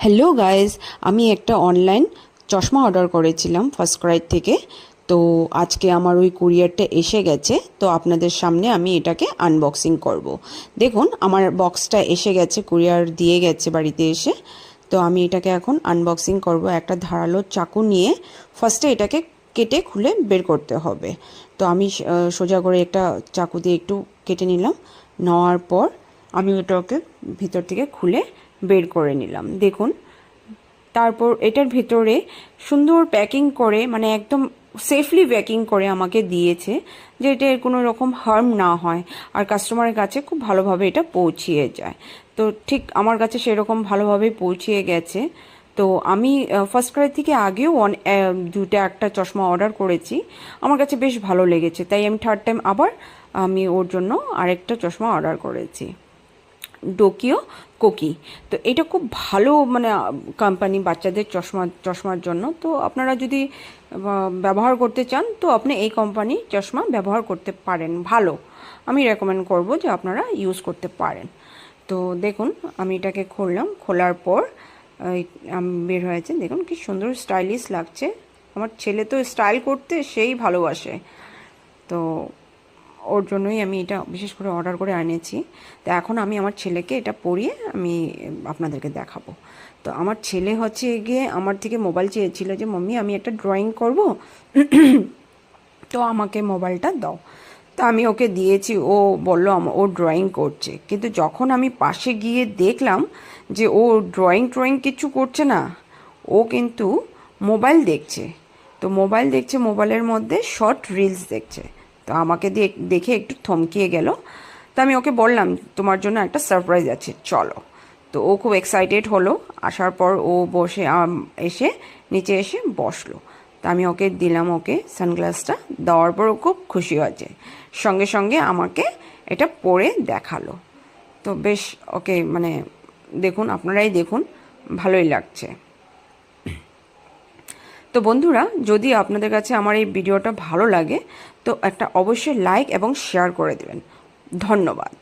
Hello guys, আমি একটা online চশমা অর্ডার করেছিলাম ফার্স্ট ক্রাই থেকে। তো আজকে আমার ওই কুরিয়ারটা এসে গেছে, তো আপনাদের সামনে আমি এটাকে আনবক্সিং করব। দেখুন আমার বক্সটা এসে গেছে, কুরিয়ার দিয়ে গেছে বাড়িতে এসে। তো আমি এটাকে এখন আনবক্সিং করব। একটা ধারালো চাকু নিয়ে ফার্স্টে এটাকে কেটে খুলে বের করতে হবে। তো আমি সোজা করে একটা চাকু দিয়ে একটু কেটে নিলাম। নেওয়ার পর আমি এটাকে ভিতর থেকে খুলে বের করে নিলাম। দেখুন, তারপর এটার ভিতরে সুন্দর প্যাকিং করে, মানে একদম সেফলি প্যাকিং করে আমাকে দিয়েছে, যে এটার কোনো রকম হার্ম না হয় আর কাস্টমারের কাছে খুব ভালোভাবে এটা পৌঁছিয়ে যায়। তো ঠিক আমার কাছে সেরকম ভালোভাবেই পৌঁছিয়ে গেছে। তো আমি ফার্স্ট ক্রাই থেকে আগেও দুটো একটা চশমা অর্ডার করেছি, আমার কাছে বেশ ভালো লেগেছে, তাই আমি থার্ড টাইম আবার আমি ওর জন্য আরেকটা চশমা অর্ডার করেছি, ডোকিও কোকি। তো এটা খুব ভালো মানে কোম্পানি বাচ্চাদের চশমার জন্য। তো আপনারা যদি ব্যবহার করতে চান তো আপনি এই কোম্পানি চশমা ব্যবহার করতে পারেন, ভালো। আমি রেকমেন্ড করব যে আপনারা ইউজ করতে পারেন। তো দেখুন আমি এটাকে খুললাম, খোলার পর বের হয়েছে। দেখুন কি সুন্দর স্টাইলিশ লাগছে। আমার ছেলে তো স্টাইল করতে সেই ভালোবাসে, তো ওর জন্যই আমি এটা বিশেষ করে অর্ডার করে আনিয়েছি। তো এখন আমি আমার ছেলেকে এটা পরিয়ে আমি আপনাদেরকে দেখাবো। তো আমার ছেলে হচ্ছে গিয়ে আমার থেকে মোবাইল চেয়েছিল, যে মাম্মি আমি একটা ড্রয়িং করব, তো আমাকে মোবাইলটা দাও। তো আমি ওকে দিয়েছি, ও বলল ও ড্রয়িং করছে। কিন্তু যখন আমি পাশে গিয়ে দেখলাম যে ও ড্রয়িং কিছু করছে না, ও কিন্তু মোবাইল দেখছে। তো মোবাইল দেখছে, মোবাইলের মধ্যে শর্ট রিলস দেখছে। তো আমাকে দেখে একটু থমকিয়ে গেল। তো আমি ওকে বললাম তোমার জন্য একটা সারপ্রাইজ আছে, চলো। তো ও খুব এক্সাইটেড হলো। আসার পর ও বসে এসে নিচে এসে বসলো। তা আমি ওকে দিলাম, ওকে সানগ্লাসটা দেওয়ার পর ও খুব খুশি হয়েছে, সঙ্গে সঙ্গে আমাকে এটা পরে দেখালো। তো বেশ ওকে মানে দেখুন, আপনারাই দেখুন, ভালোই লাগছে। তো বন্ধুরা, যদি আপনাদের কাছে আমার এই ভিডিওটা ভালো লাগে তো একটা অবশ্যই লাইক এবং শেয়ার করে দেবেন। ধন্যবাদ।